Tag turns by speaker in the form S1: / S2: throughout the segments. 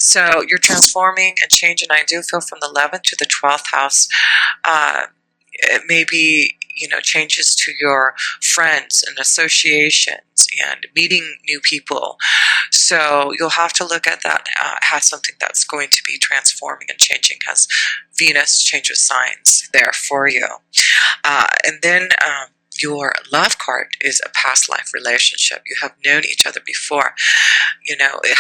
S1: So you're transforming and changing. I do feel from the 11th to the 12th house. It may be, changes to your friends and associations and meeting new people. So you'll have to look at that as something that's going to be transforming and changing, as Venus changes signs there for you. And then your love card is a past life relationship. You have known each other before.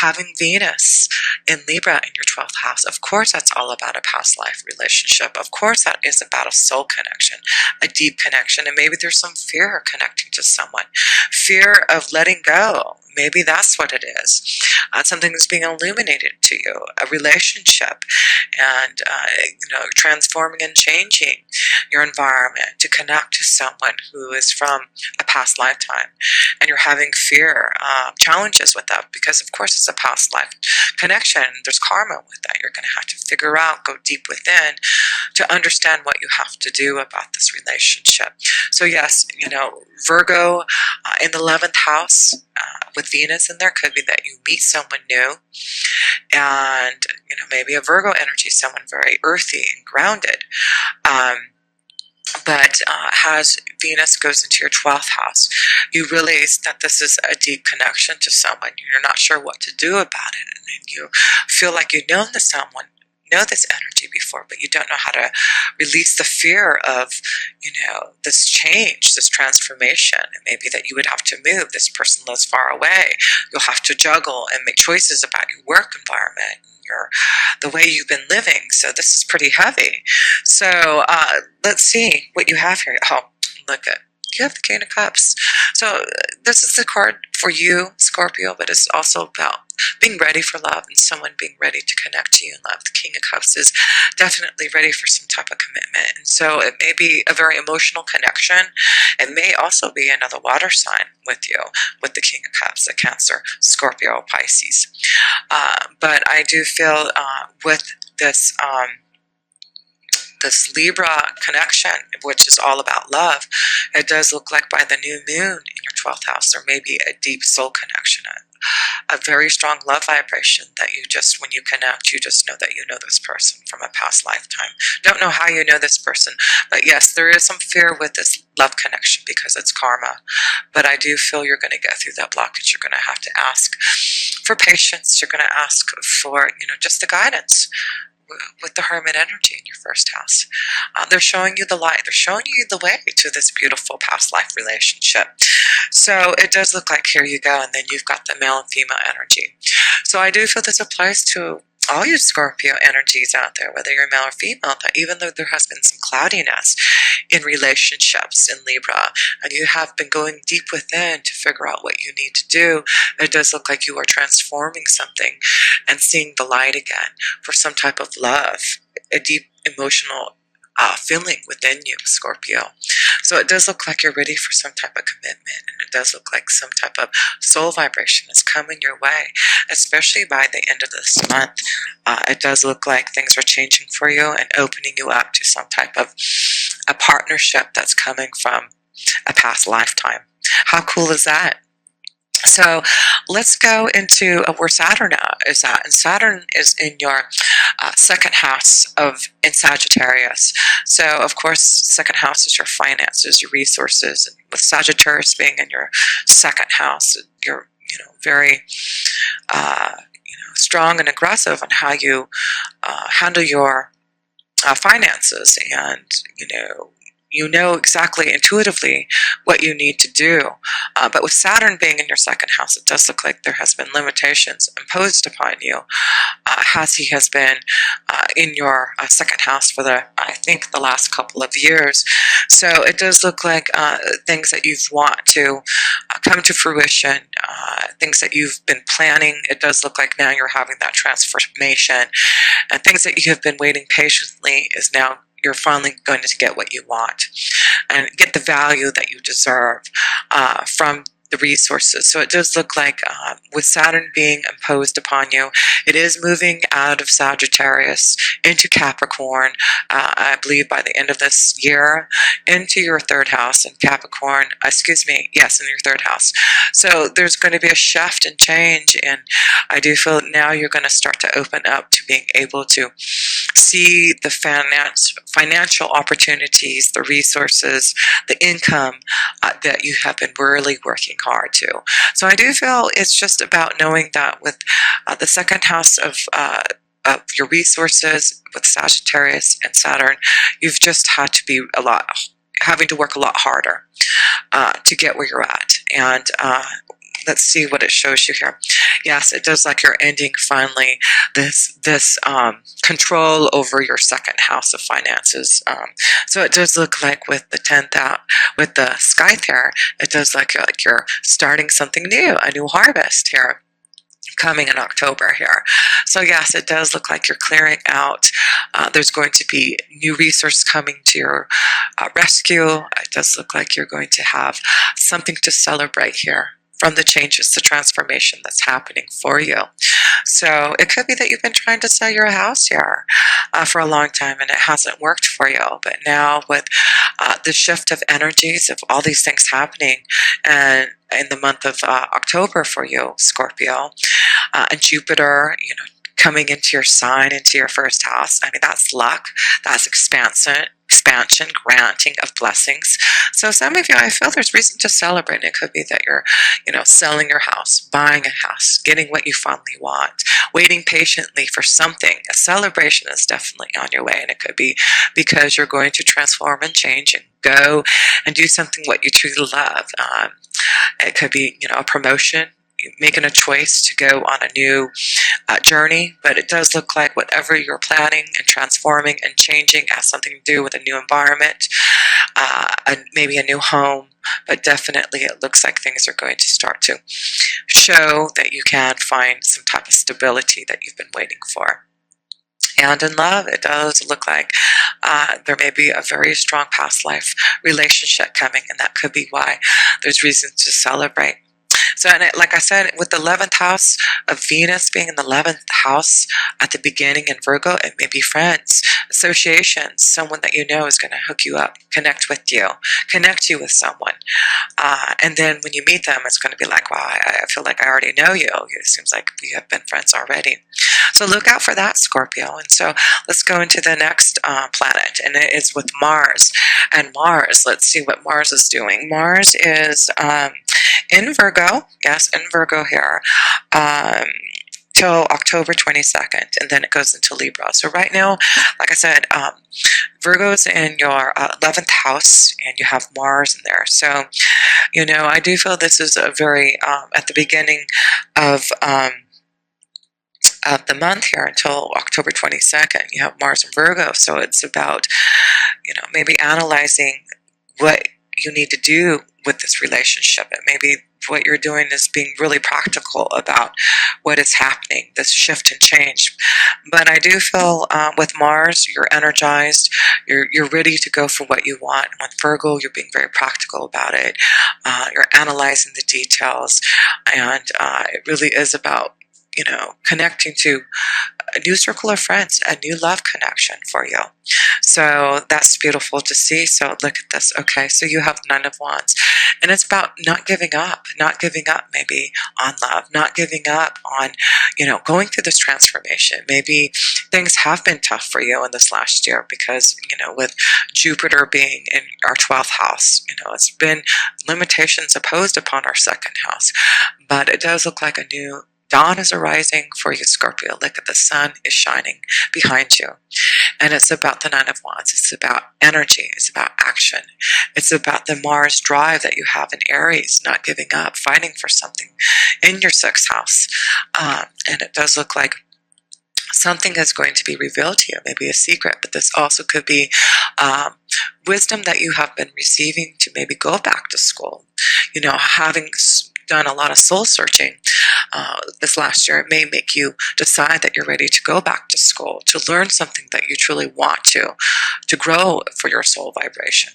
S1: Having Venus in Libra in your 12th house, of course that's all about a past life relationship. Of course that is about a soul connection, a deep connection, and maybe there's some fear connecting to someone. Fear of letting go. Maybe that's what it is. Something is being illuminated to you, a relationship, and transforming and changing your environment to connect to someone who is from a past lifetime, and you're having fear, challenges with that, because of course it's a past life connection. There's karma with that. You're going to have to figure out, go deep within to understand what you have to do about this relationship. So yes, Virgo in the 11th house with Venus in there, could be that you meet someone new, and maybe a Virgo energy, someone very earthy and grounded. But as Venus goes into your 12th house, you realize that this is a deep connection to someone. You're not sure what to do about it, and you feel like you've known this energy before, but you don't know how to release the fear of, this change, this transformation. And maybe that you would have to move. This person lives far away. You'll have to juggle and make choices about your work environment, the way you've been living. So this is pretty heavy. So let's see what you have here. Oh, look at, you have the King of Cups. So this is the card for you, Scorpio, but it's also about being ready for love and someone being ready to connect to you in love. The King of Cups is definitely ready for some type of commitment. And so it may be a very emotional connection. It may also be another water sign with you, with the King of Cups, a Cancer, Scorpio, Pisces. But I do feel with this Libra connection, which is all about love, it does look like by the new moon in your 12th house, there may be a deep soul connection, a very strong love vibration that you just, when you connect, you just know that you know this person from a past lifetime. Don't know how you know this person, but yes, there is some fear with this love connection because it's karma. But I do feel you're going to get through that blockage. You're going to have to ask for patience. You're going to ask for, just the guidance with the Hermit energy in your first house. They're showing you the light. They're showing you the way to this beautiful past life relationship. So it does look like, here you go, and then you've got the male and female energy. So I do feel this applies to all you Scorpio energies out there, whether you're male or female, that even though there has been some cloudiness in relationships in Libra, and you have been going deep within to figure out what you need to do, it does look like you are transforming something and seeing the light again for some type of love, a deep emotional feeling within you, Scorpio. So it does look like you're ready for some type of commitment, and it does look like some type of soul vibration is coming your way, especially by the end of this month. It does look like things are changing for you and opening you up to some type of a partnership that's coming from a past lifetime. How cool is that? So let's go into where Saturn is at. And Saturn is in your second house in Sagittarius. So of course, second house is your finances, your resources. And with Sagittarius being in your second house, you're very strong and aggressive on how you handle your finances, and you know exactly intuitively what you need to do. But with Saturn being in your second house, it does look like there has been limitations imposed upon you, as he has been in your second house for I think the last couple of years. So it does look like things that you want to come to fruition, things that you've been planning, it does look like now you're having that transformation, and things that you have been waiting patiently is now you're finally going to get what you want and get the value that you deserve from the resources. So it does look like with Saturn being imposed upon you, it is moving out of Sagittarius into Capricorn, I believe by the end of this year, into your third house in Capricorn, excuse me, yes, in your third house. So there's going to be a shift and change, and I do feel now you're going to start to open up to being able to see the financial opportunities, the resources, the income that you have been really working hard to. So I do feel it's just about knowing that with the second house of your resources with Sagittarius and Saturn, you've just had to be having to work a lot harder to get where you're at. And let's see what it shows you here. Yes, it does like you're ending finally this control over your second house of finances. So it does look like with the 10th out, with the sky there, it does like you're starting something new, a new harvest here, coming in October here. So yes, it does look like you're clearing out. There's going to be new resources coming to your rescue. It does look like you're going to have something to celebrate here from the changes, the transformation that's happening for you. So it could be that you've been trying to sell your house here for a long time and it hasn't worked for you. But now with the shift of energies of all these things happening and in the month of October for you, Scorpio, and Jupiter, coming into your sign, into your first house. I mean, that's luck, that's expansion, granting of blessings. So some of you, I feel there's reason to celebrate. It could be that you're, selling your house, buying a house, getting what you finally want, waiting patiently for something. A celebration is definitely on your way, and it could be because you're going to transform and change and go and do something what you truly love. It could be, a promotion, making a choice to go on a new journey, but it does look like whatever you're planning and transforming and changing has something to do with a new environment, and maybe a new home, but definitely it looks like things are going to start to show that you can find some type of stability that you've been waiting for. And in love, it does look like there may be a very strong past life relationship coming, and that could be why there's reason to celebrate. So, and like I said, with the 11th house of Venus being in the 11th house at the beginning in Virgo, it may be friends, associations, someone that you know is going to hook you up, connect you with someone. And then when you meet them, it's going to be like, wow, I feel like I already know you. It seems like we have been friends already. So look out for that, Scorpio. And so let's go into the next planet, and it is with Mars. And Mars, let's see what Mars is doing. Mars is in Virgo, yes, in Virgo here, till October 22nd, and then it goes into Libra. So right now, like I said, Virgo's in your 11th house, and you have Mars in there. So, I do feel this is a very, at the beginning of the month here until October 22nd, you have Mars in Virgo. So it's about, maybe analyzing what you need to do with this relationship. And maybe what you're doing is being really practical about what is happening, this shift and change. But I do feel with Mars, you're energized, you're ready to go for what you want. And with Virgo, you're being very practical about it. You're analyzing the details, and it really is about connecting to a new circle of friends, a new love connection for you. So that's beautiful to see. So look at this. Okay, so you have Nine of Wands, and it's about not giving up maybe on love, not giving up on, going through this transformation. Maybe things have been tough for you in this last year because, with Jupiter being in our 12th house, it's been limitations imposed upon our second house, but it does look like a new dawn is arising for you, Scorpio. Look at the sun is shining behind you. And it's about the Nine of Wands. It's about energy. It's about action. It's about the Mars drive that you have in Aries, not giving up, fighting for something in your 6th house. And it does look like something is going to be revealed to you, maybe a secret, but this also could be wisdom that you have been receiving to maybe go back to school, having done a lot of soul searching. this last year. It may make you decide that you're ready to go back to school, to learn something that you truly want to grow for your soul vibration.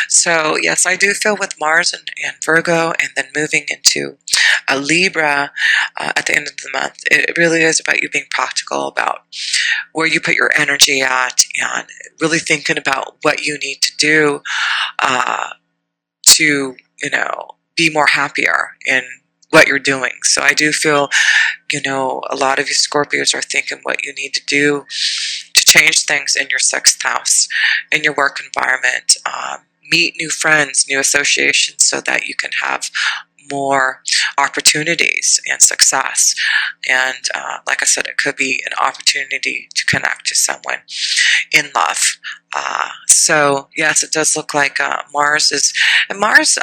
S1: So yes, I do feel with Mars and Virgo, and then moving into a Libra at the end of the month, it really is about you being practical about where you put your energy at, and really thinking about what you need to do to, be more happier in what you're doing. So I do feel, a lot of you Scorpios are thinking what you need to do to change things in your sixth house, in your work environment, meet new friends, new associations, so that you can have more opportunities and success. And like I said, it could be an opportunity to connect to someone in love. So yes, it does look like Mars is, and Mars,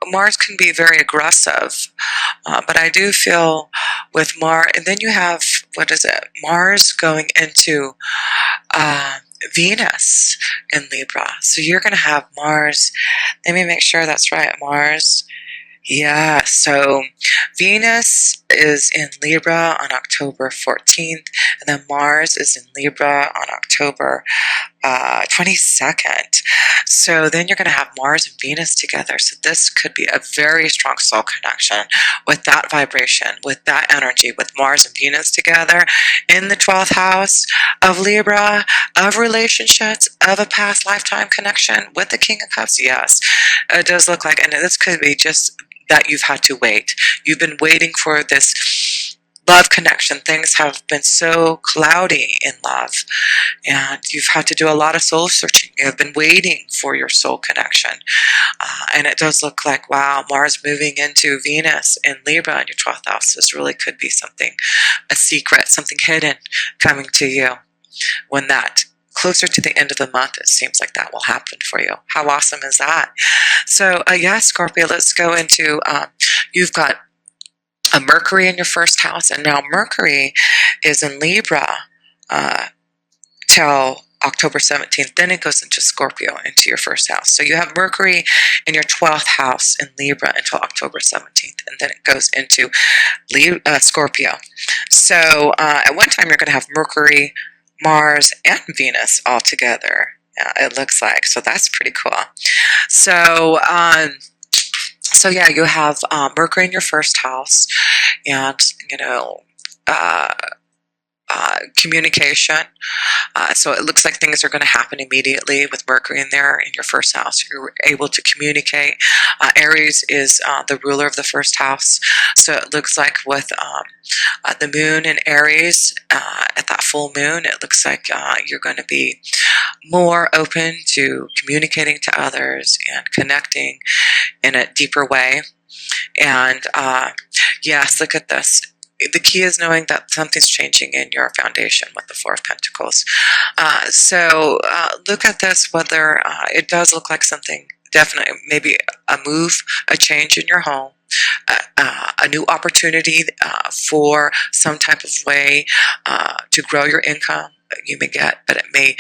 S1: Mars can be very aggressive, but I do feel with Mars, and then you have, what is it, Mars going into Venus in Libra. So you're going to have Mars, let me make sure that's right, Mars. Yeah, so Venus is in Libra on October 14th, and then Mars is in Libra on October 22nd. So then you're going to have Mars and Venus together. So this could be a very strong soul connection with that vibration, with that energy, with Mars and Venus together in the 12th house of Libra, of relationships, of a past lifetime connection with the King of Cups. Yes, it does look like, and this could be just that you've had to wait. You've been waiting for this love connection. Things have been so cloudy in love, and you've had to do a lot of soul searching. You have been waiting for your soul connection. And it does look like, wow, Mars moving into Venus in Libra in your 12th house. This really could be something, a secret, something hidden coming to you. When that closer to the end of the month, it seems like that will happen for you. How awesome is that? So yeah, Scorpio, let's go into, you've got a Mercury in your first house, and now Mercury is in Libra till October 17th. Then it goes into Scorpio, into your first house. So you have Mercury in your 12th house in Libra until October 17th, and then it goes into Scorpio. So at one time you're going to have Mercury, Mars, and Venus all together, it looks like. So that's pretty cool. So yeah, you have Mercury in your first house, and communication. So it looks like things are going to happen immediately with Mercury in there in your first house. You're able to communicate. Aries is the ruler of the first house. So it looks like with the moon in Aries at that full moon, it looks like you're going to be more open to communicating to others and connecting in a deeper way. And yes, look at this. The key is knowing that something's changing in your foundation with the Four of Pentacles. So look at this, whether it does look like something, definitely, maybe a move, a change in your home, a new opportunity for some type of way to grow your income. You may get, but it may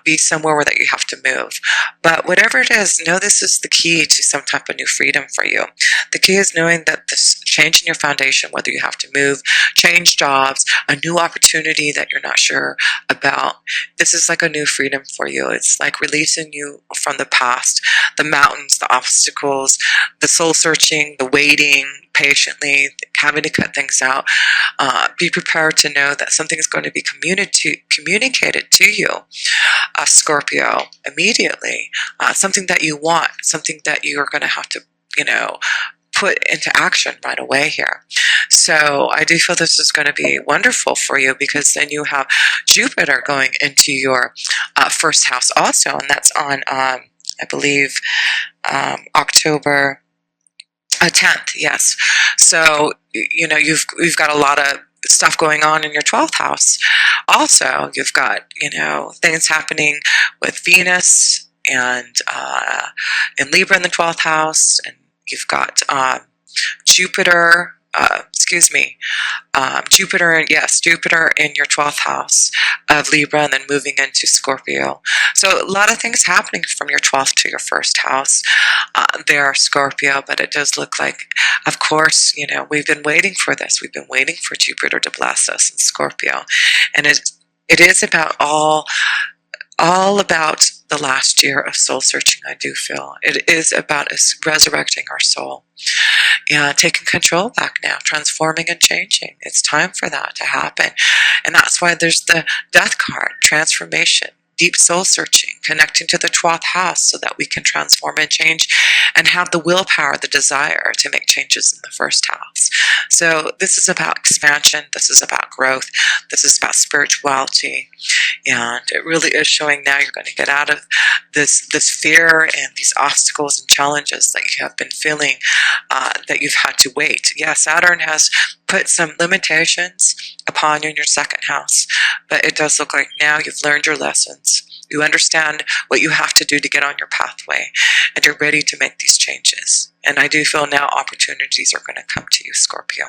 S1: be somewhere where that you have to move. But whatever it is, know this is the key to some type of new freedom for you. The key is knowing that this change in your foundation, whether you have to move, change jobs, a new opportunity that you're not sure about, this is like a new freedom for you. It's like releasing you from the past, the mountains, the obstacles, the soul searching, the waiting patiently, having to cut things out. Be prepared to know that something is going to be communicated to you, Scorpio, immediately. Something that you want, something that you are going to have to, put into action right away here. So I do feel this is going to be wonderful for you, because then you have Jupiter going into your first house also, and that's on, I believe, October 10th, yes. So, you've got a lot of stuff going on in your 12th house. Also, you've got, things happening with Venus and in Libra in the 12th house, and you've got Jupiter excuse me, Jupiter, yes, Jupiter in your 12th house of Libra, and then moving into Scorpio. So a lot of things happening from your 12th to your first house there, Scorpio, but it does look like, of course, you know, we've been waiting for this. We've been waiting for Jupiter to bless us in Scorpio. And it is about all about the last year of soul searching, I do feel. It is about us resurrecting our soul. Taking control back now, transforming and changing. It's time for that to happen. And that's why there's the death card, transformation, deep soul searching, connecting to the 12th house so that we can transform and change and have the willpower, the desire to make changes in the first house. So this is about expansion. This is about growth. This is about spirituality. And it really is showing now you're going to get out of this fear and these obstacles and challenges that you have been feeling that you've had to wait. Yeah, Saturn has put some limitations upon you in your second house, but it does look like now you've learned your lessons. You understand what you have to do to get on your pathway, and you're ready to make these changes. And I do feel now opportunities are going to come to you, Scorpio.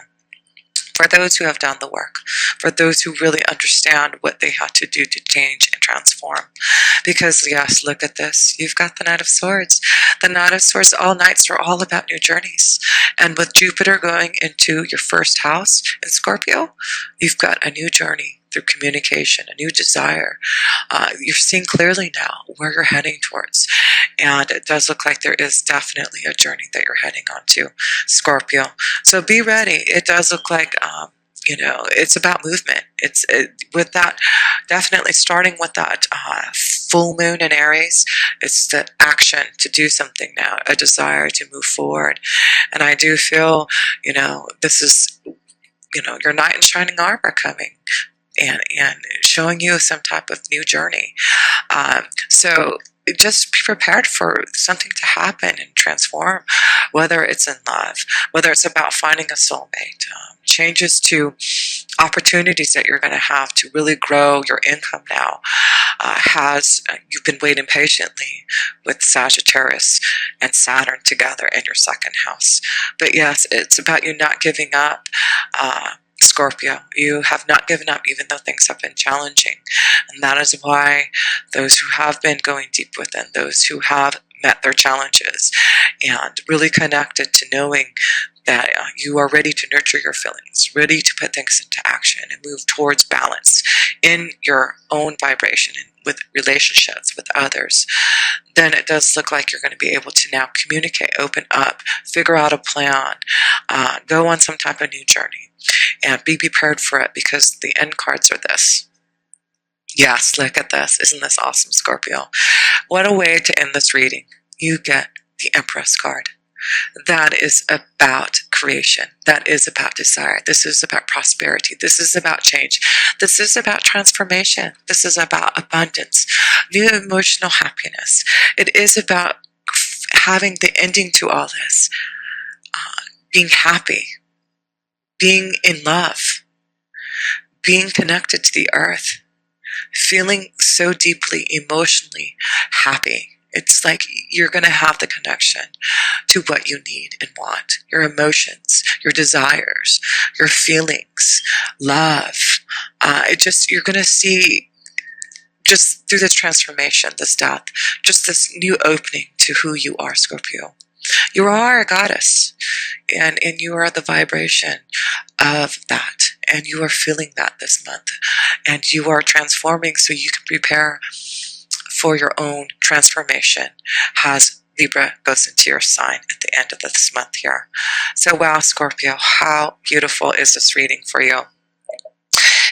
S1: For those who have done the work, for those who really understand what they have to do to change and transform. Because yes, look at this. You've got the Knight of Swords. The Knight of Swords, all nights are all about new journeys. And with Jupiter going into your first house in Scorpio, you've got a new journey through communication, a new desire. You're seeing clearly now where you're heading towards. And it does look like there is definitely a journey that you're heading onto, Scorpio. So be ready. It does look like, you know, it's about movement. With that, definitely starting with that full moon in Aries, it's the action to do something now, a desire to move forward. And I do feel, you know, this is, you know, your knight in shining armor coming and showing you some type of new journey. So just be prepared for something to happen and transform, whether it's in love, whether it's about finding a soulmate, changes to opportunities that you're going to have to really grow your income now. You've been waiting patiently with Sagittarius and Saturn together in your second house. But yes, it's about you not giving up. Scorpio, you have not given up even though things have been challenging. And that is why those who have been going deep within, those who have met their challenges and really connected to knowing that you are ready to nurture your feelings, ready to put things into action and move towards balance in your own vibration and with relationships with others, then it does look like you're going to be able to now communicate, open up, figure out a plan, go on some type of new journey, and be prepared for it because the end cards are this. Yes, look at this. Isn't this awesome, Scorpio? What a way to end this reading. You get the Empress card. That is about creation. That is about desire. This is about prosperity. This is about change. This is about transformation. This is about abundance, new emotional happiness. It is about having the ending to all this, being happy, being in love, being connected to the earth, feeling so deeply emotionally happy. It's like you're going to have the connection to what you need and want, your emotions, your desires, your feelings, love. You're going to see just through this transformation, this death, just this new opening to who you are, Scorpio. You are a goddess, and you are the vibration of that, and you are feeling that this month, and you are transforming so you can prepare for your own transformation as Libra goes into your sign at the end of this month here. So wow, Scorpio, how beautiful is this reading for you?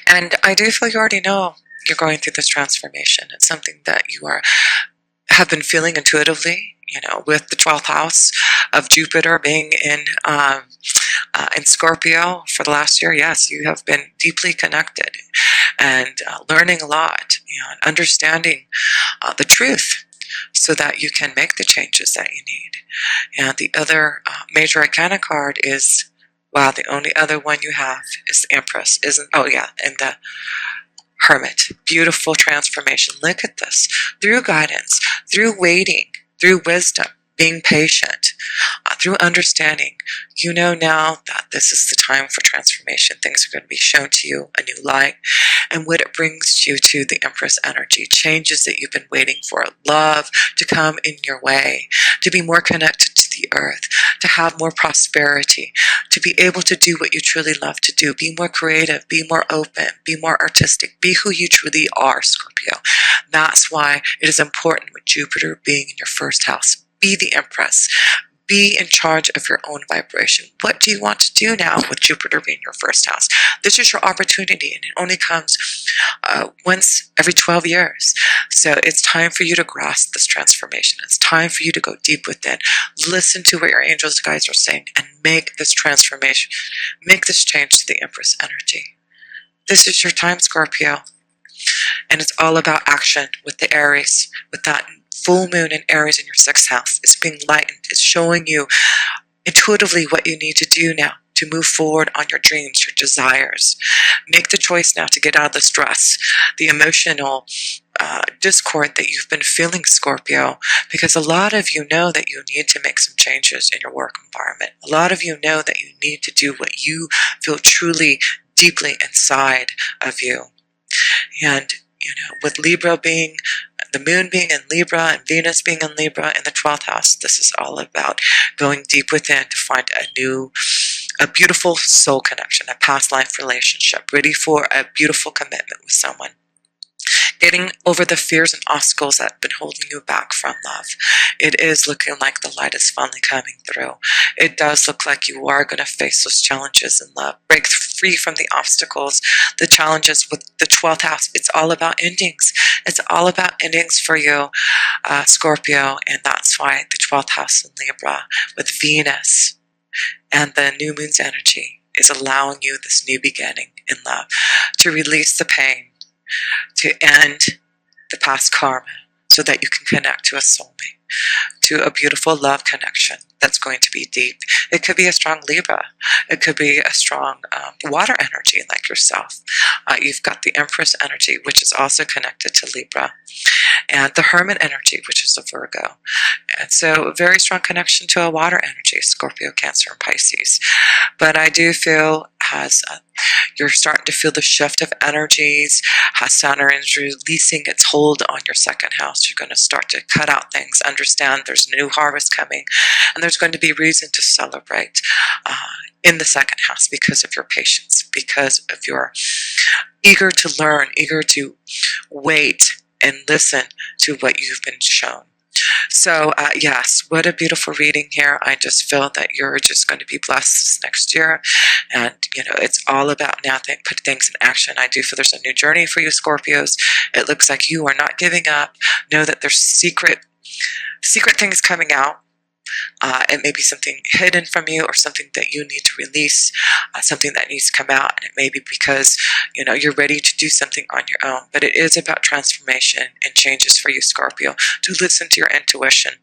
S1: And I do feel you already know you're going through this transformation. It's something that you have been feeling intuitively, you know, with the 12th house of Jupiter being in Scorpio for the last year. Yes, you have been deeply connected and learning a lot and understanding the truth so that you can make the changes that you need. And the other major arcana card is, wow, the only other one you have is the Empress, isn't? Oh yeah, and the Hermit. Beautiful transformation. Look at this. Through guidance, through waiting, through wisdom, being patient, through understanding. You know now that this is the time for transformation. Things are going to be shown to you a new light, and what it brings you to the Empress energy, changes that you've been waiting for, love to come in your way, to be more connected to the earth, to have more prosperity, to be able to do what you truly love to do, be more creative, be more open, be more artistic, be who you truly are, Scorpio. That's why it is important with Jupiter being in your first house. Be the Empress. Be in charge of your own vibration. What do you want to do now with Jupiter being your first house? This is your opportunity, and it only comes once every 12 years. So it's time for you to grasp this transformation. It's time for you to go deep within, listen to what your angels and guides are saying, and make this transformation, make this change to the Empress energy. This is your time, Scorpio. And it's all about action with the Aries, with that full moon in Aries in your sixth house. It's being lightened. It's showing you intuitively what you need to do now to move forward on your dreams, your desires. Make the choice now to get out of the stress, the emotional discord that you've been feeling, Scorpio, because a lot of you know that you need to make some changes in your work environment. A lot of you know that you need to do what you feel truly deeply inside of you. And with Libra being, the moon being in Libra and Venus being in Libra in the 12th house, this is all about going deep within to find a beautiful soul connection, a past life relationship, ready for a beautiful commitment with someone. Getting over the fears and obstacles that have been holding you back from love. It is looking like the light is finally coming through. It does look like you are going to face those challenges in love. Break free from the obstacles, the challenges with the 12th house. It's all about endings. It's all about endings for you, Scorpio. And that's why the 12th house in Libra with Venus and the new moon's energy is allowing you this new beginning in love, to release the pain, to end the past karma, so that you can connect to a soulmate, to a beautiful love connection that's going to be deep. It could be a strong Libra. It could be a strong water energy like yourself. You've got the Empress energy, which is also connected to Libra, and the Hermit energy, which is a Virgo. And so a very strong connection to a water energy, Scorpio, Cancer, and Pisces. But I do feel as you're starting to feel the shift of energies, how Saturn is releasing its hold on your second house. You're going to start to cut out things, understand there's a new harvest coming, and there's going to be reason to celebrate in the second house because of your patience, because of your eager to learn, eager to wait and listen to what you've been shown. So yes, what a beautiful reading here. I just feel that you're just going to be blessed this next year. And, it's all about now put things in action. I do feel there's a new journey for you, Scorpios. It looks like you are not giving up. Know that there's secret things coming out. It may be something hidden from you or something that you need to release, something that needs to come out. And it may be because, you're ready to do something on your own. But it is about transformation and changes for you, Scorpio. Do listen to your intuition.